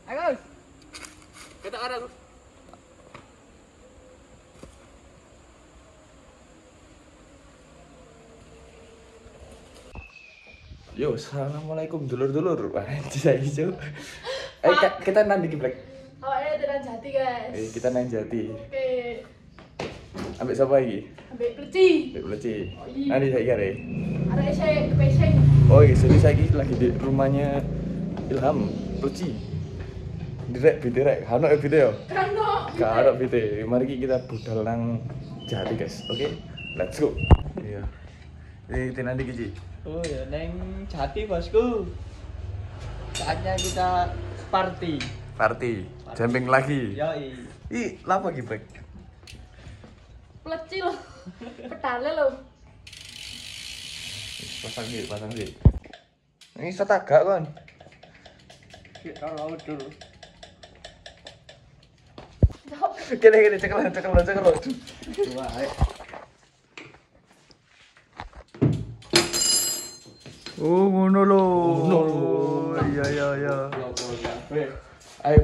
Ayo. Kita arah. Yo, assalamualaikum dulur-dulur. Saya hijau. Kita nanti geblek. Awalnya tenan jati guys. Kita nang jati. Oke. Ambek siapa lagi? Ambek pleci. Ambek Pleci. Oh, iya. Nanti saya kira. Arek saya kepeseng. Oh iya, jadi saya lagi di rumahnya Ilham Pleci. Direk bidirek, hano video. Kano. Karo video. Mari kita budal nang jati guys. Oke, let's go. Iya. Ini nanti Gizi. Oh ya, neng Jati bosku. Saatnya kita party. Party. Jumping lagi. Yoi. Ih, lapa geblek? Pleci lo. Pedale lo. Pasang di. Ini setagak kan? Kalau dulu. Gini cekel. Dua, ayo. Oh, ngono lho. Iya. Ayo.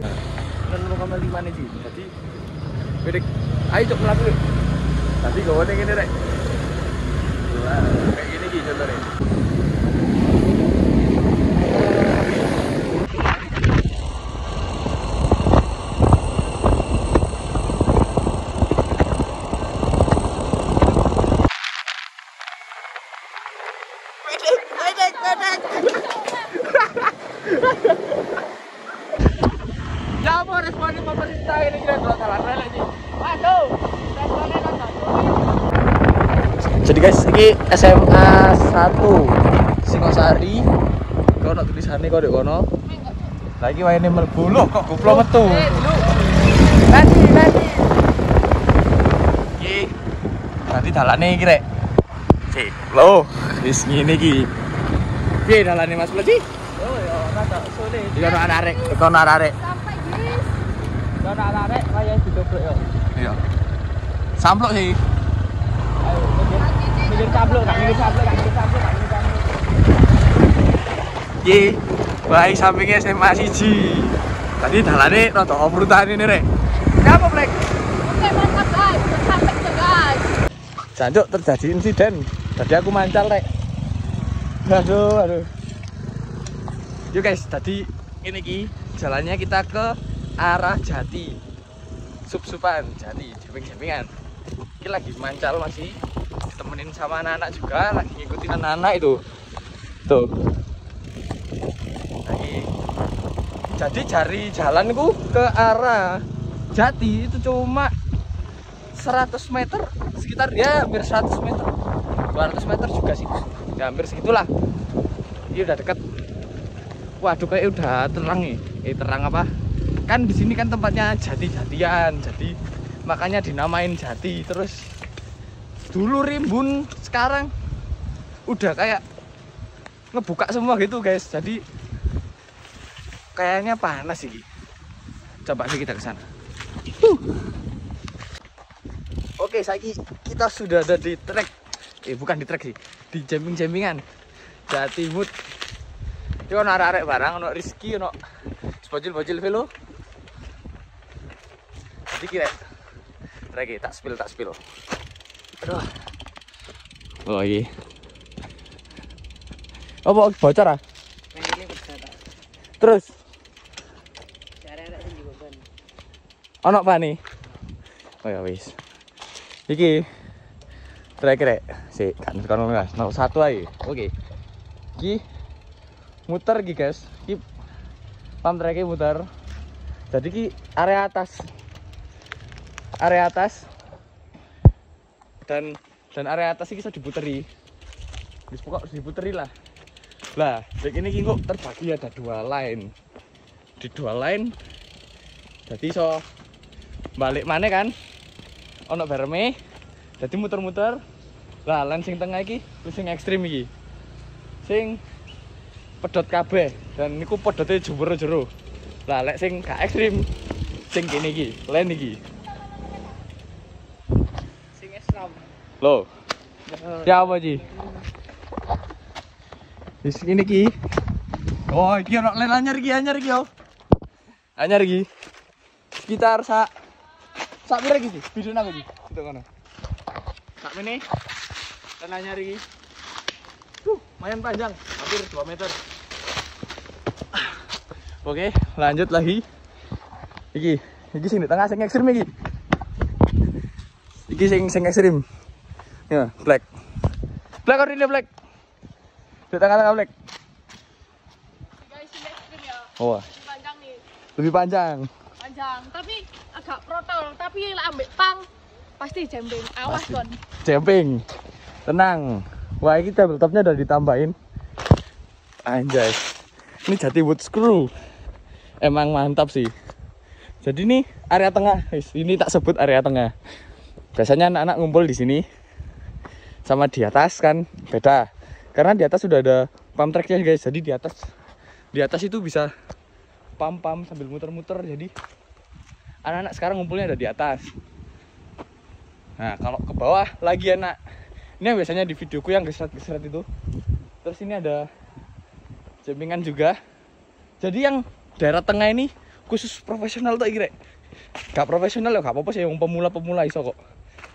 Kan 0,5 nih, Ji. Jadi bedek. Ayo cok mlaku. Tadi gawane ngene rek. Lah, kayak gini Ji contohnya. Ya apa responnya pemerintah ini kira salah lagi. Waduh, responnya nonton. Jadi guys, ini SMA 1 Singosari. Kono tulisannya kok dek kono. Lagi maine mlebu lho kok goblok metu. Nanti. Iki. Nanti dalane iki rek. Sik, lho, wis ngene iki. Piye dalane Mas Pleci? Oh ya, rada sulit. Iki ono arek, kono arek. Sampai guys. Kalau arek kayak didoblok ya. Iya. Samplok sih. Ayo, mikir sablok. Ye, baik sampingnya SMA siji. Tadi dalane rada obrutan ini rek. Kenapa Plek? Oke, mantap guys. Sampai ke guys. Jancuk terjadi insiden. Tadi aku mancal rek. Aduh. Yuk guys, tadi ini ki jalannya kita ke arah Jati. Sup-supan Jati, jemping-jempingan. Ini lagi mancal masih ditemenin sama anak-anak juga, lagi ngikutin anak-anak itu. Tuh. Lagi. Jadi jari jalanku ke arah Jati itu cuma 100 meter, sekitar ya hampir 100 meter. 200 meter juga sih. Ya hampir segitulah. Ini udah deket. Waduh, kayak udah terang nih. Terang apa? Kan di sini kan tempatnya jati-jatian, jadi makanya dinamain Jati. Terus dulu rimbun, sekarang udah kayak ngebuka semua gitu guys. Jadi kayaknya panas sih. Coba sih kita ke sana. Oke, saiki kita sudah ada di trek. Bukan di trek sih, di jamming-jammingan Jati Mood. Ini ono arek-arek barang, ono Rizky, ono bocil-bocil velo. Jadi kira trek tak spill. Aduh. Oh iya. Oh, bocor ah? Terus? Ono apa nih? Oh ya wis. Iki trek sik kan kono Mas. Nomor 1 ae. Oke. Iki muter iki guys. Iki pam treke muter. Jadi iki area atas. Dan area atas iki bisa diputeri. Wis pokok diputeri lah. Lah, kayak ini kok terbagi ada 2 line. Di 2 line jadi so balik mana kan? Ono bereme. Jadi muter-muter. Lah, line sing tengah iki wis sing ekstrim iki. Sing pedot kabeh dan niku pedote jero. Lah, lek sing gak ekstrim sing kene iki, line iki. Sing Islam. Loh. Ya apa Ji? Wis ini ki. Oh, iki ono line anyar iki yo. Anyar iki. Sekitar sak pira iki sih? Video aku iki. Itu kono. Sak mene. Dan anyar iki. Lumayan panjang, hampir 2 meter. Oke, lanjut lagi. Iki sing di tengah sing ekstrim iki. Iki sing ekstrim. Ya, black. Black or ini black? Di tengah-tengah black. Guys, ini ekstrim ya. Oh. Lebih panjang nih. Lebih panjang. Panjang, tapi agak protol. Tapi lah ambek pang pasti jembing. Awas kon. Camping. Tenang. Wah, ini tabletopnya udah ditambahin. Anjay. Ini jati wood screw. Emang mantap sih. Jadi ini area tengah. Ini tak sebut area tengah. Biasanya anak-anak ngumpul di sini. Sama di atas kan beda. Karena di atas sudah ada pump tracknya guys. Jadi di atas itu bisa pump sambil muter-muter. Jadi anak-anak sekarang ngumpulnya ada di atas. Nah, kalau ke bawah lagi enak. Ini yang biasanya di videoku yang gesret-gesret itu. Terus ini ada jembingan juga. Jadi yang daerah tengah ini khusus profesional tuh iki rek. Gak profesional ya gak apa-apa sih, yang pemula-pemula iso kok.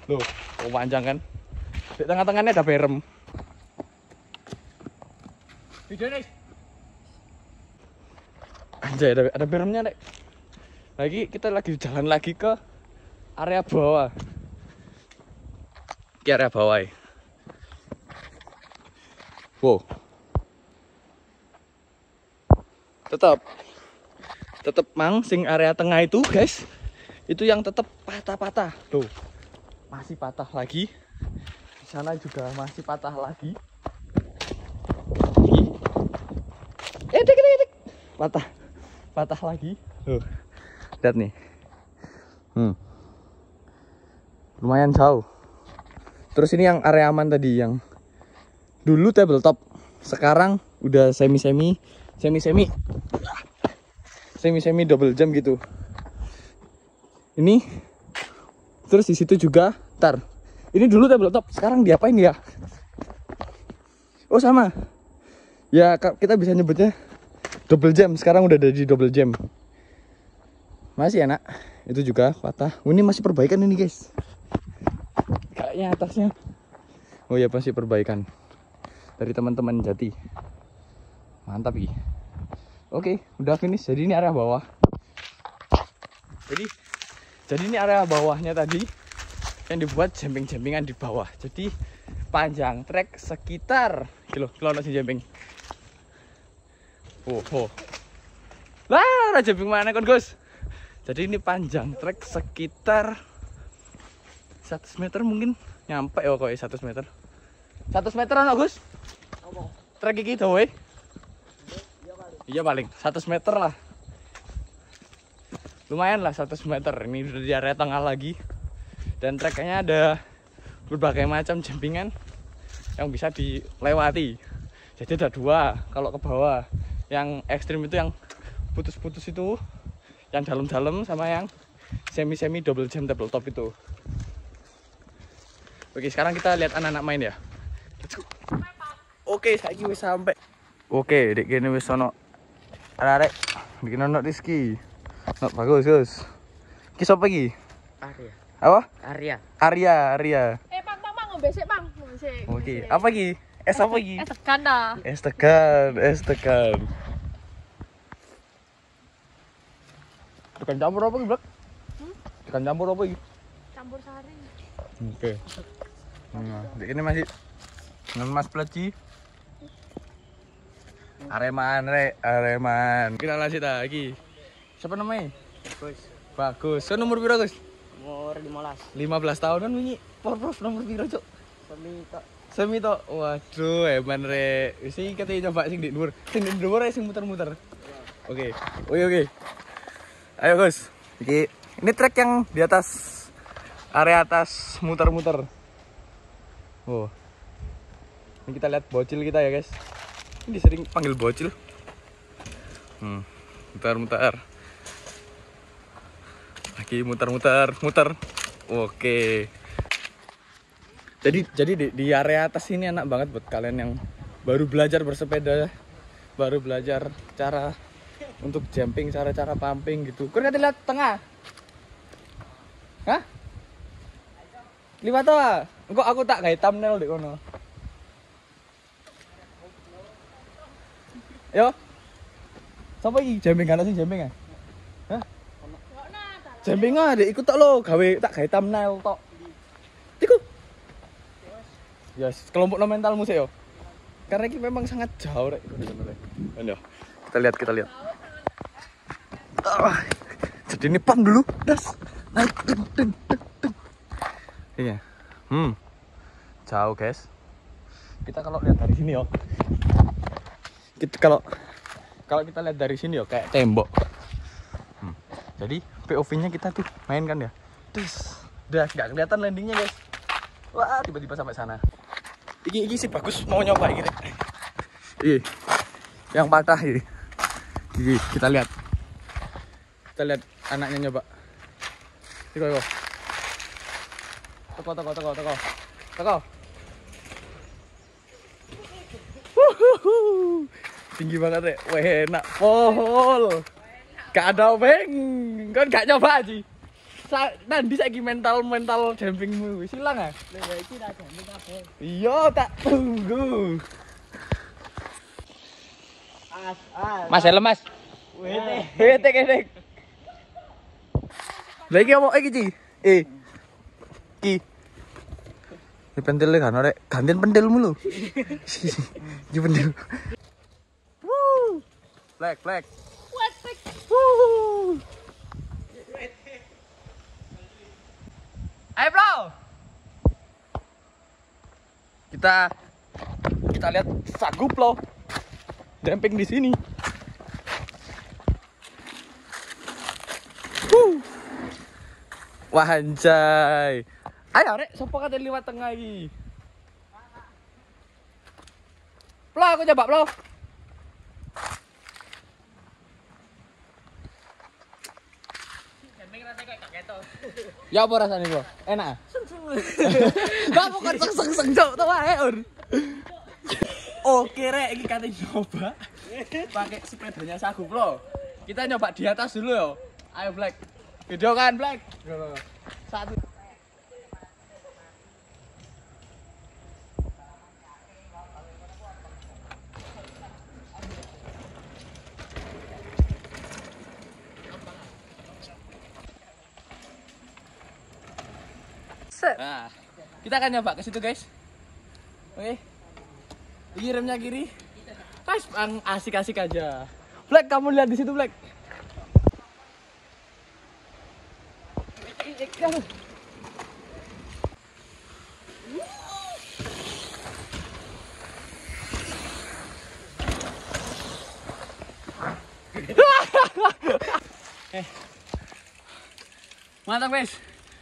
Loh, panjang kan. Di tengah-tengahnya ada berem. Video nih. Anjay, ada beremnya rek. Lagi kita lagi jalan lagi ke area bawah. Ke area bawah ya. Wow. Tetap mang sing area tengah itu guys. Itu yang tetap patah-patah. Tuh. Masih patah lagi. Di sana juga masih patah lagi. Dik. Patah lagi. Tuh. Lihat nih. Lumayan jauh. Terus ini yang area aman tadi yang dulu tabletop, sekarang udah semi double jump gitu. Ini terus di situ juga, ini dulu tabletop, sekarang diapain ya? Oh sama, ya kita bisa nyebutnya double jump, sekarang udah ada di double jump. Masih enak, itu juga patah. Ini masih perbaikan ini guys. Kayaknya atasnya, oh ya pasti perbaikan. Dari teman-teman Jati. Mantap ya. Oke, udah finish. Jadi ini area bawah. Jadi ini area bawahnya tadi yang dibuat jemping-jempingan di bawah. Jadi panjang trek sekitar kilo si jemping. Oh. Lah, jemping mana kon, Gus? Jadi ini panjang trek sekitar 100 meter mungkin nyampe ya kok 100 meter. 100 meter ana, Gus? Trek iki dawe? Iya paling 100 meter lah. Lumayan lah 100 meter. Ini udah di area tengah lagi. Dan treknya ada berbagai macam jempingan yang bisa dilewati. Jadi ada 2 kalau ke bawah. Yang ekstrim itu yang putus-putus itu, yang dalam-dalam, sama yang semi double jump tabletop itu. Oke, sekarang kita lihat anak-anak main ya. Let's go. Oke, saiki wis sampai. Oke, dek kene wis ono arek. Bikin ono Rizky. Not bagus, Gus. Ki sapa iki? Arya. Apa? Arya. Pang, ngombesek, Pang. Ngombesek. Oke, apa iki? Es apa iki? Es tekan dah. Es tekan. Tekan campur apa iki, Blak? Tekan campur apa iki? Campur sari. Oke. Nah, ini masih dengan Mas Pleci. Areman. Kita lanjut lagi. Siapa namanya? Bagus. So nomor piro, Gus? Umur 15. 15 tahunan wingi. Prof nomor piro, Cuk? Semi tok. Waduh, hebat rek. Wis iki katanya coba sing di dhuwur. Sing di dhuwur ae sing muter-muter. Oke. Oke. Ayo, Gus. Ini trek yang di atas, area atas muter-muter. Oh. Ini kita lihat bocil kita ya, guys. Ini sering panggil bocil. Muter-muter. Lagi muter-muter. Oke. Jadi di area atas ini enak banget buat kalian yang baru belajar bersepeda, baru belajar cara untuk jumping, cara-cara pumping gitu. Kau ngerti lihat tengah? Hah? Liwat toh? Engko aku tak gawe thumbnail di kono. Yo. Sapa iki jumping ana sing jumping ah? Hah? Jumping ah, ikut tok lo, tak gawe thumbnail tok. Iku. Yes, kelompok mentalmu sih yo. Karena ini memang sangat jauh rek. Kita lihat. Jadi ini pam dulu, das. Naik, deng. Iya. Jauh guys. Kita kalau lihat dari sini yo. Kalau kita lihat dari sini yo kayak tembok. Jadi POV-nya kita tuh main kan ya. Terus udah nggak kelihatan landingnya guys. Wah tiba-tiba sampai sana. Iki sih bagus mau nyoba gitu. Iya. Yang patah ini. Iki kita lihat. Kita lihat anaknya nyoba. Teko. Tinggi banget ya. Wah enak. Pol. Gak ada beng. Kan gak nyoba aja. Nanti saiki mental jumpingmu wis ilang ah. Lha iki ra jumping kabeh. Iya, tak tunggu. Mas helm Mas. Wete kene. Lagi mau iki Ci. Ki. Ini pentilnya kan rek, gantian pentilmu lho. Iki pentil. Woo. Black. Woo. Ayo bro. Kita lihat sanggup loh. Jumping di sini. Wah anjay. Ayo rek, sopo kate liwat tengah iki. Plo, aku coba plo. Ya apa rasanya bro? Enak? Gak bukan seng cok, tau wae ur. Oke rek, ini kate nyoba pakai sepedanya Sagup lo. Kita nyoba di atas dulu yo. Ayo Black. Video kan Black? Satu. Nah, kita akan nyoba ke situ guys. Oke. Ini remnya kiri. Guys, asik-asik aja. Black, kamu lihat di situ Black. Mantap guys.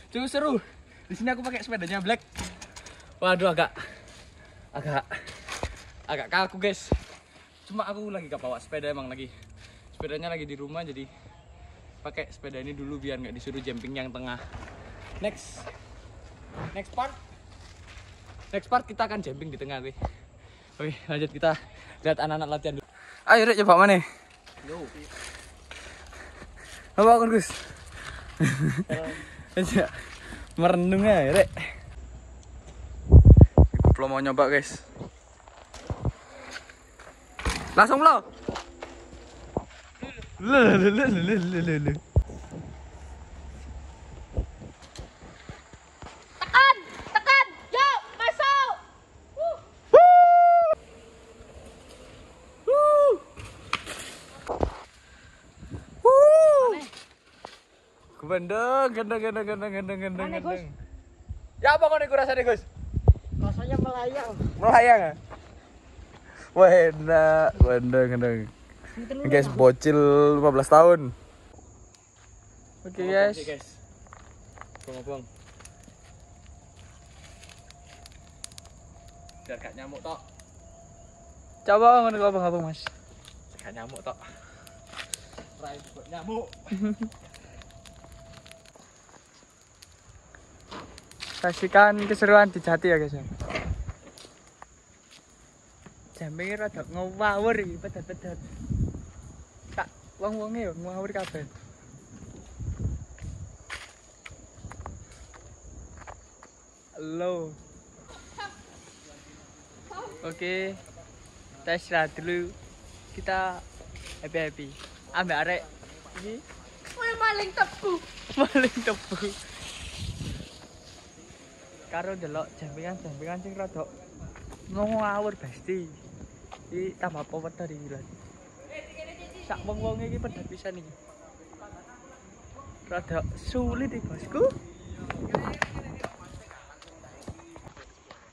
Cukup seru. Di sini aku pakai sepedanya Black. Waduh agak kaku guys. Cuma aku lagi gak bawa sepeda emang lagi. Sepedanya lagi di rumah jadi pakai sepeda ini dulu biar nggak disuruh jumping yang tengah. Next part kita akan jumping di tengah guys. Oke lanjut kita lihat anak-anak latihan dulu. Ayo Rek coba mana? Apa kan Gus? Aja merenung ya Rek. Belum mau nyoba guys. Langsung lo. Tekan, yuk masuk. Gendeng. Ya apa kau nih rasanya Gus? Rasanya melayang. Melayang ya? Wah enak, gendeng. Ini guys bocil 15 tahun. Oke guys. Bong. Biar gak nyamuk tok. Coba ngono abang Mas. Gak nyamuk tok. Rai buat nyamuk. Saksikan keseruan di Jati ya guys ya. Jumping rada ngawur iki pedet-pedet. Tak Wong-wonge yo ngawur kabeh. Halo. Oke. Kita istirahat dulu. Kita happy. Ambek arek iki Wih, maling tebu. maling tebu. Karo delok jampikan sing rada ngawur pasti. Iki tambah peweder iki lho. Sak wong-wonge iki pedhot pisan iki. Rada sulit iki, Bosku.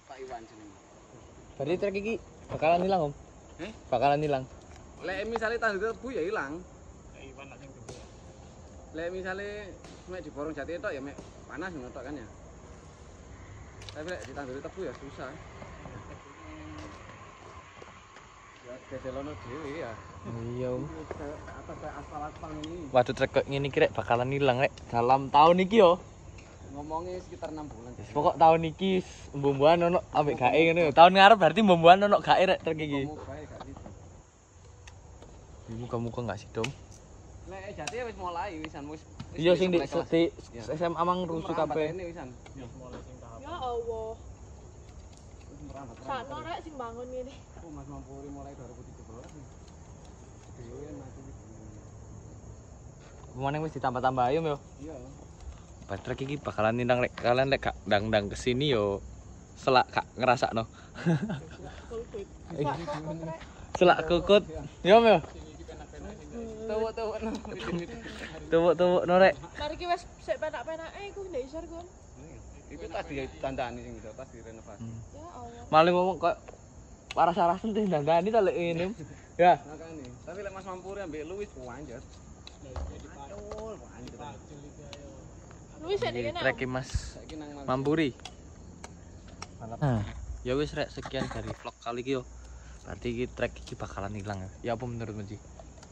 Pak Iwan jenenge. Berarti trek iki bakalan hilang, Om? Bakalan hilang. Lek misale tanduk tebu ya ilang. Lek misale mek diborong jati tok ya mek panas ngono tok kan ya. Tapi lek ditanduri tebu ya susah. Ya dedelono dhewe ya. Iya, Om. Atas kayak aspal ini. Waduh trek kok ngene iki rek bakalan hilang rek dalam tahun iki yo. Ngomongnya sekitar 6 bulan. Pokok tahun iki mbumbuan ono ambek gae ngene. Tahun ngarep berarti mbumbuan ono gae rek trek iki. Muka-muka enggak sih, Dom? Lek jati wis mulai wisan wis. Iya sing di SMA mang rusuh kabeh. Wisan. Ya Allah. Wis merambat. Sakno rek sing bangun ngene. Mas Mampuri mulai 2017 nih. Dewe mati. Pemane wis ditambah-tambah ayo yo. Iya. Batrek iki bakalan nindang rek kalian lek gak ndang-ndang kesini yo selak gak ngerasakno. Selak kukut. Yo yo. Tuwuk-tuwuk no rek. Mari ki wis sik penak-penake iku ndek isor kon. Itu tas ditandani sing itu tas direnovasi. Ya Allah. Maling ngomong kok waras-warasen teh dandani ta lek ngene. Ya. Makane. Tapi lek Mas Mampuri ambek lu wis wanjat. Aduh, wanjat. Luwih sik kene. Trek Mas Saiki nang Mampuri. Nah, ya wis rek sekian dari vlog kali iki yo. Berarti iki trek iki bakalan hilang ya. Ya apa menurutmu, Ji?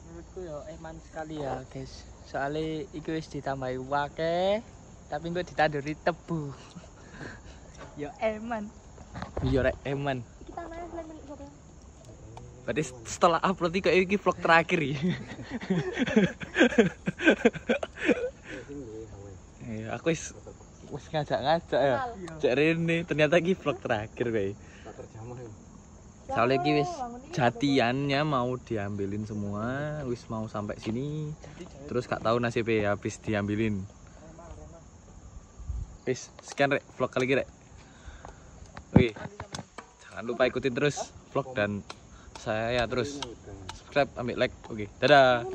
Menurutku yo eman sekali ya, guys. Soale iki wis ditambahi wake, tapi kok ditanduri tebu. Ya eman. Iya rek eman. Kita main selain milik sapa? Berarti setelah upload iki vlog terakhir ya. Iya, aku wis ngajak ya. Cek Rene, ternyata iki vlog terakhir kayak. tak terjamah ya. Soalnya iki wis jatiannya mau diambilin semua, wis mau sampai sini. Terus gak tahu nasibnya habis diambilin. Wis, sekian rek vlog kali ini rek. Oke. Jangan lupa ikutin terus vlog dan saya terus subscribe, ambil like. Oke, dadah.